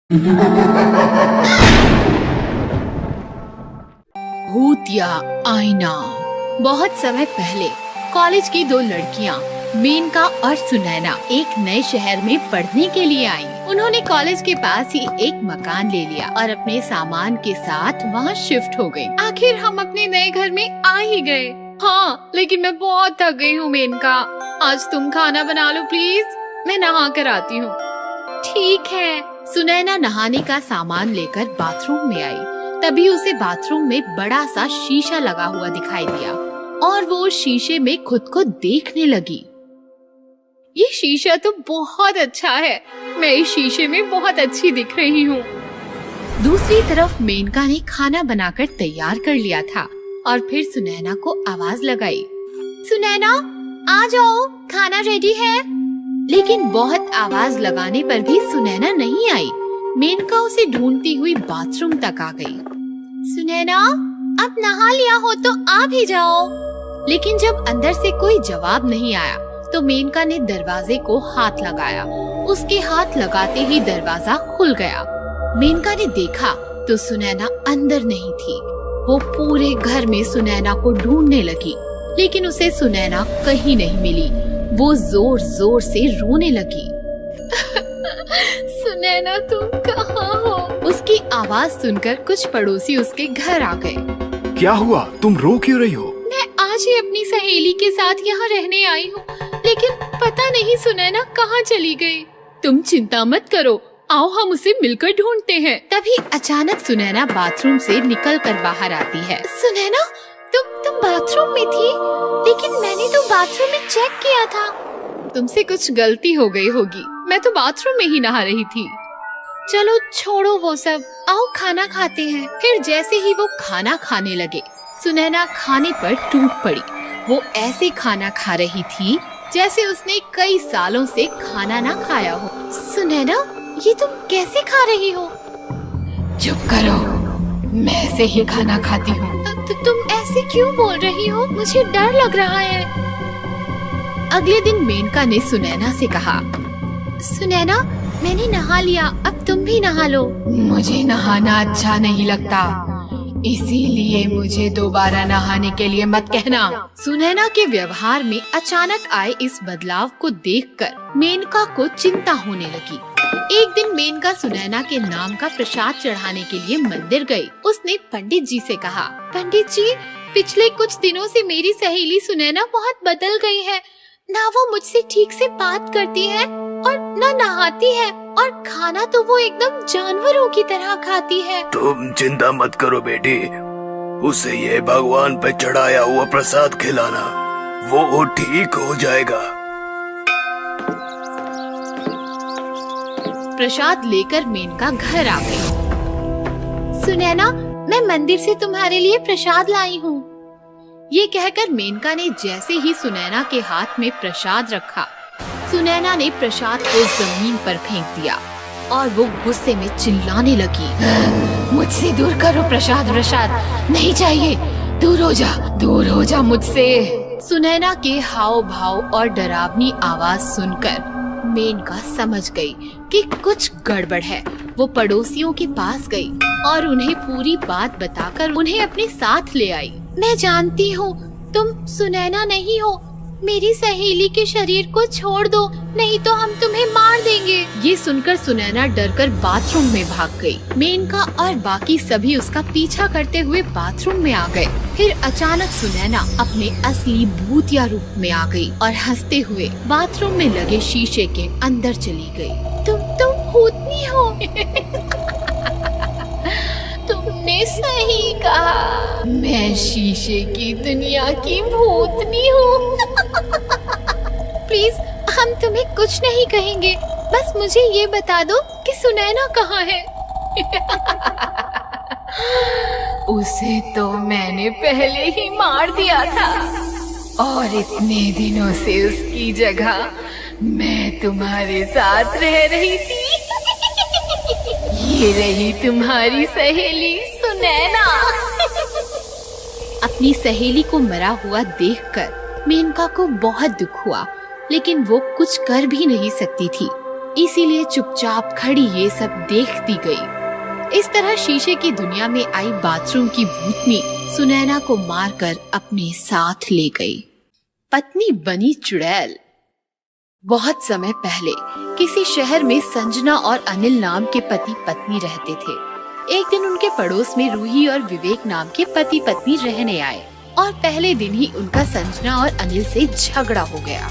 भूत या आईना। बहुत समय पहले कॉलेज की दो लड़कियां मेनका और सुनैना एक नए शहर में पढ़ने के लिए आईं। उन्होंने कॉलेज के पास ही एक मकान ले लिया और अपने सामान के साथ वहां शिफ्ट हो गयी। आखिर हम अपने नए घर में आ ही गए। हाँ, लेकिन मैं बहुत थक गई हूँ मेनका। आज तुम खाना बना लो प्लीज, मैं नहा कर आती हूँ। ठीक है। सुनैना नहाने का सामान लेकर बाथरूम में आई। तभी उसे बाथरूम में बड़ा सा शीशा लगा हुआ दिखाई दिया और वो शीशे में खुद को देखने लगी। ये शीशा तो बहुत अच्छा है, मैं इस शीशे में बहुत अच्छी दिख रही हूँ। दूसरी तरफ मेनका ने खाना बनाकर तैयार कर लिया था और फिर सुनैना को आवाज लगाई, सुनैना आ जाओ, खाना रेडी है। लेकिन बहुत आवाज लगाने पर भी सुनैना नहीं आई। मेनका उसे ढूंढती हुई बाथरूम तक आ गई। सुनैना, अब नहा लिया हो तो आ भी जाओ। लेकिन जब अंदर से कोई जवाब नहीं आया तो मेनका ने दरवाजे को हाथ लगाया। उसके हाथ लगाते ही दरवाजा खुल गया। मेनका ने देखा तो सुनैना अंदर नहीं थी। वो पूरे घर में सुनैना को ढूंढने लगी, लेकिन उसे सुनैना कहीं नहीं मिली। वो जोर जोर से रोने लगी। सुनैना तुम कहाँ हो? उसकी आवाज सुनकर कुछ पड़ोसी उसके घर आ गए। क्या हुआ, तुम रो क्यों रही हो? मैं आज ही अपनी सहेली के साथ यहाँ रहने आई हूँ, लेकिन पता नहीं सुनैना कहाँ चली गई। तुम चिंता मत करो, आओ हम उसे मिलकर ढूंढते हैं। तभी अचानक सुनैना बाथरूम से निकलकर बाहर आती है। सुनैना, तुम बाथरूम में थी? लेकिन मैंने तो बाथरूम में चेक किया था। तुमसे कुछ गलती हो गई होगी, मैं तो बाथरूम में ही नहा रही थी। चलो छोड़ो वो सब, आओ खाना खाते हैं। फिर जैसे ही वो खाना खाने लगे, सुनैना खाने पर टूट पड़ी। वो ऐसे खाना खा रही थी जैसे उसने कई सालों से खाना ना खाया हो। सुनैना, ये तुम कैसे खा रही हो? चुप करो, मैं ऐसे ही खाना खाती हूँ। तुम ऐसे क्यों बोल रही हो? मुझे डर लग रहा है। अगले दिन मेनका ने सुनैना से कहा, सुनैना, मैंने नहा लिया, अब तुम भी नहा लो। मुझे नहाना अच्छा नहीं लगता, इसीलिए मुझे दोबारा नहाने के लिए मत कहना। सुनैना के व्यवहार में अचानक आए इस बदलाव को देखकर मेनका को चिंता होने लगी। एक दिन मेनका सुनैना के नाम का प्रसाद चढ़ाने के लिए मंदिर गई। उसने पंडित जी से कहा, पंडित जी, पिछले कुछ दिनों से मेरी सहेली सुनैना बहुत बदल गई है। ना वो मुझसे ठीक से बात करती है और ना नहाती है, और खाना तो वो एकदम जानवरों की तरह खाती है। तुम चिंता मत करो बेटी, उसे ये भगवान पे चढ़ाया हुआ प्रसाद खिलाना, वो ठीक हो जाएगा। प्रसाद लेकर मेनका घर आ गई। सुनैना, मैं मंदिर से तुम्हारे लिए प्रसाद लाई हूँ। ये कहकर मेनका ने जैसे ही सुनैना के हाथ में प्रसाद रखा, सुनैना ने प्रसाद को जमीन पर फेंक दिया और वो गुस्से में चिल्लाने लगी, मुझसे दूर करो प्रसाद, प्रसाद नहीं चाहिए, दूर हो जा मुझसे। सुनैना के हाव भाव और डरावनी आवाज सुनकर मेनका समझ गई कि कुछ गड़बड़ है। वो पड़ोसियों के पास गई और उन्हें पूरी बात बताकर उन्हें अपने साथ ले आई। मैं जानती हूँ तुम सुनैना नहीं हो, मेरी सहेली के शरीर को छोड़ दो, नहीं तो हम तुम्हें मार देंगे। ये सुनकर सुनैना डरकर बाथरूम में भाग गई। मेनका और बाकी सभी उसका पीछा करते हुए बाथरूम में आ गए। फिर अचानक सुनैना अपने असली भूतिया रूप में आ गई और हंसते हुए बाथरूम में लगे शीशे के अंदर चली गई। तुम भूतनी हो। तुमने सही कहा, मैं शीशे की दुनिया की भूतनी हूँ। प्लीज, हम तुम्हें कुछ नहीं कहेंगे, बस मुझे ये बता दो कि सुनैना कहाँ है। उसे तो मैंने पहले ही मार दिया था और इतने दिनों से उसकी जगह मैं तुम्हारे साथ रह रही थी। ये रही तुम्हारी सहेली सुनैना। अपनी सहेली को मरा हुआ देखकर मेनका को बहुत दुख हुआ, लेकिन वो कुछ कर भी नहीं सकती थी। इसीलिए चुपचाप खड़ी ये सब देखती गई। इस तरह शीशे की दुनिया में आई बाथरूम की भूतनी सुनैना को मारकर अपने साथ ले गई। पत्नी बनी चुड़ैल। बहुत समय पहले किसी शहर में संजना और अनिल नाम के पति पत्नी रहते थे। एक दिन उनके पड़ोस में रूही और विवेक नाम के पति पत्नी रहने आए और पहले दिन ही उनका संजना और अनिल से झगड़ा हो गया।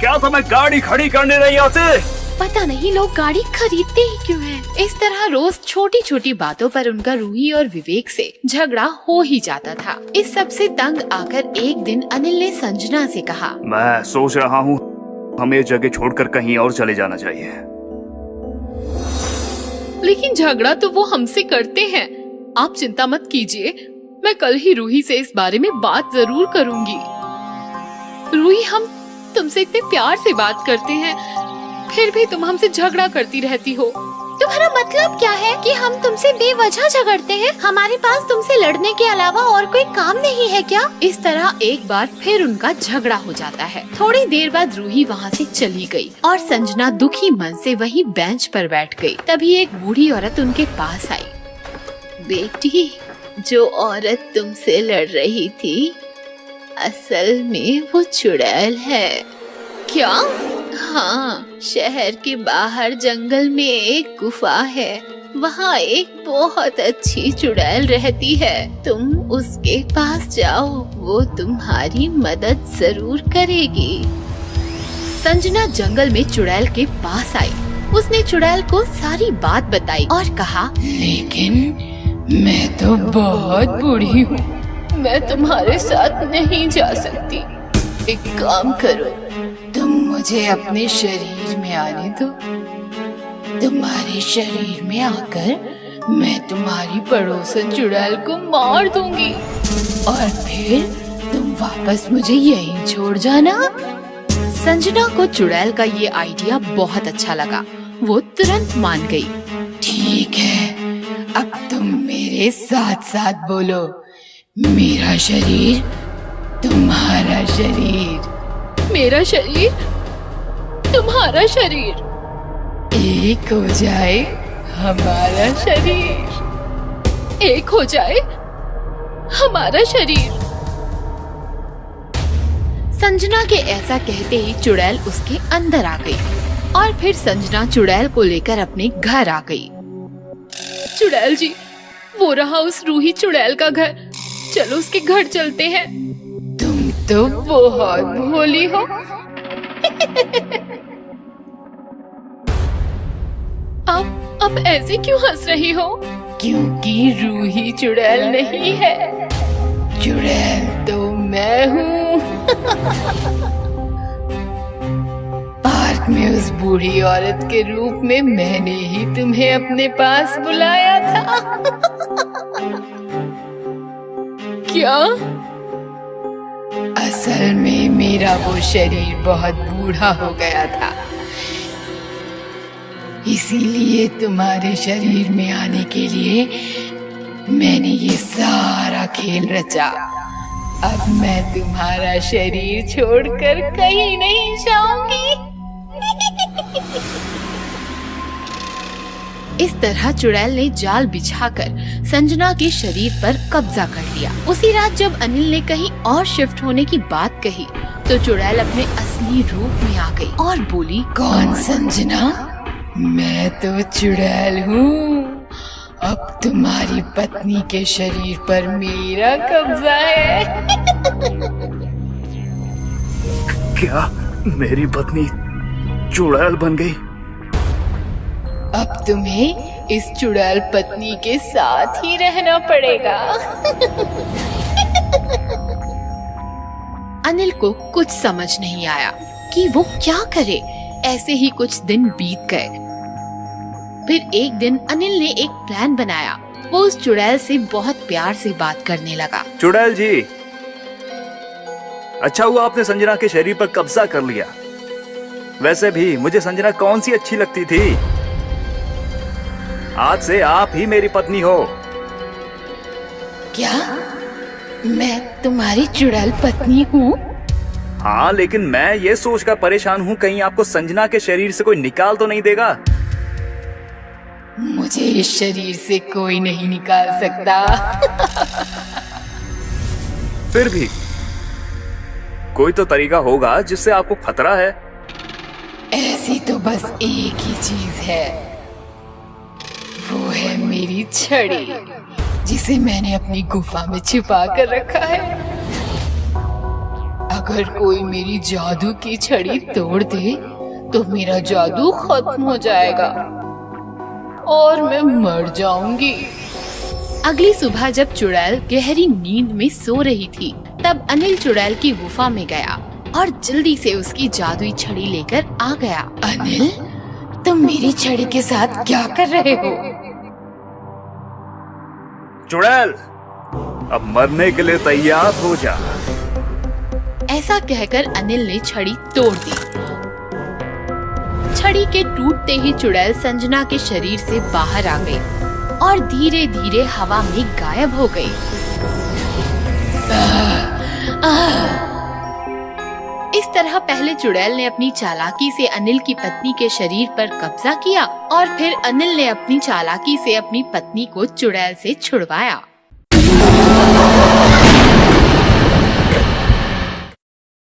क्या तुम्हें गाड़ी खड़ी करने नहीं आते? पता नहीं लोग गाड़ी खरीदते ही क्यों हैं। इस तरह रोज छोटी छोटी बातों पर उनका रूही और विवेक से झगड़ा हो ही जाता था। इस सब से तंग आकर एक दिन अनिल ने संजना से कहा, मैं सोच रहा हूँ हमें जगह छोड़कर कहीं और चले जाना चाहिए। लेकिन झगड़ा तो वो हमसे करते हैं। आप चिंता मत कीजिए, मैं कल ही रूही से इस बारे में बात जरूर करूंगी। रूही, हम तुमसे इतने प्यार से बात करते हैं, फिर भी तुम हमसे झगड़ा करती रहती हो। तुम्हारा मतलब क्या है कि हम तुमसे बेवजह झगड़ते हैं? हमारे पास तुमसे लड़ने के अलावा और कोई काम नहीं है क्या? इस तरह एक बार फिर उनका झगड़ा हो जाता है। थोड़ी देर बाद रूही वहाँ से चली गई और संजना दुखी मन से वहीं बेंच पर बैठ गई। तभी एक बूढ़ी औरत उनके पास आई। बेटी, जो औरत तुमसे लड़ रही थी, असल में वो चुड़ैल है। क्या? हाँ, शहर के बाहर जंगल में एक गुफा है, वहाँ एक बहुत अच्छी चुड़ैल रहती है। तुम उसके पास जाओ, वो तुम्हारी मदद जरूर करेगी। संजना जंगल में चुड़ैल के पास आई। उसने चुड़ैल को सारी बात बताई और कहा, लेकिन मैं तो बहुत बूढ़ी हूँ, मैं तुम्हारे साथ नहीं जा सकती। एक काम करो, तुम मुझे अपने शरीर में आने दो। तुम्हारे शरीर में आकर मैं तुम्हारी पड़ोसन चुड़ैल को मार दूंगी और फिर तुम वापस मुझे यहीं छोड़ जाना। संजना को चुड़ैल का ये आइडिया बहुत अच्छा लगा। वो तुरंत मान गई। ठीक है, अब तुम मेरे साथ साथ बोलो, मेरा शरीर, तुम्हारा शरीर। मेरा शरीर, तुम्हारा शरीर। एक हो जाए हमारा शरीर, एक हो जाए हमारा शरीर। संजना के ऐसा कहते ही चुड़ैल उसके अंदर आ गई और फिर संजना चुड़ैल को लेकर अपने घर आ गई। चुड़ैल जी, वो रहा उस रूही चुड़ैल का घर, चलो उसके घर चलते हैं। तुम तो बहुत भोली हो। अब ऐसे क्यों हंस रही हो? क्योंकि रूही चुड़ैल नहीं है, चुड़ैल तो मैं हूँ। पार्क में उस बूढ़ी औरत के रूप में मैंने ही तुम्हें अपने पास बुलाया था। क्या? असल में मेरा वो शरीर बहुत बूढ़ा हो गया था, इसीलिए तुम्हारे शरीर में आने के लिए मैंने ये सारा खेल रचा। अब मैं तुम्हारा शरीर छोड़कर कहीं नहीं जाऊंगी। इस तरह चुड़ैल ने जाल बिछाकर संजना के शरीर पर कब्जा कर लिया। उसी रात जब अनिल ने कहीं और शिफ्ट होने की बात कही तो चुड़ैल अपने असली रूप में आ गई और बोली, कौन संजना? मैं तो चुड़ैल हूँ। अब तुम्हारी पत्नी के शरीर पर मेरा कब्जा है। क्या मेरी पत्नी चुड़ैल बन गई? अब तुम्हें इस चुड़ैल पत्नी के साथ ही रहना पड़ेगा। अनिल को कुछ समझ नहीं आया कि वो क्या करे। ऐसे ही कुछ दिन बीत गए। फिर एक दिन अनिल ने एक प्लान बनाया। वो उस चुड़ैल से बहुत प्यार से बात करने लगा। चुड़ैल जी, अच्छा हुआ आपने संजना के शरीर पर कब्जा कर लिया। वैसे भी मुझे संजना कौन सी अच्छी लगती थी। आज से आप ही मेरी पत्नी हो। क्या मैं तुम्हारी चुड़ैल पत्नी हूँ? हाँ, लेकिन मैं ये सोचकर परेशान हूँ कहीं आपको संजना के शरीर से कोई निकाल तो नहीं देगा। मुझे इस शरीर से कोई नहीं निकाल सकता। फिर भी कोई तो तरीका होगा जिससे आपको खतरा है। ऐसी तो बस एक ही चीज है, वो है मेरी छड़ी, जिसे मैंने अपनी गुफा में छिपा कर रखा है। अगर कोई मेरी जादू की छड़ी तोड़ दे तो मेरा जादू खत्म हो जाएगा और मैं मर जाऊंगी। अगली सुबह जब चुड़ैल गहरी नींद में सो रही थी, तब अनिल चुड़ैल की गुफा में गया और जल्दी से उसकी जादुई छड़ी लेकर आ गया। अनिल, तुम मेरी छड़ी के साथ क्या कर रहे हो? चुड़ैल, अब मरने के लिए तैयार हो जा। ऐसा कहकर अनिल ने छड़ी तोड़ दी। छड़ी के टूटते ही चुड़ैल संजना के शरीर से बाहर आ गई और धीरे धीरे हवा में गायब हो गई। इस तरह पहले चुड़ैल ने अपनी चालाकी से अनिल की पत्नी के शरीर पर कब्जा किया और फिर अनिल ने अपनी चालाकी से अपनी पत्नी को चुड़ैल से छुड़वाया।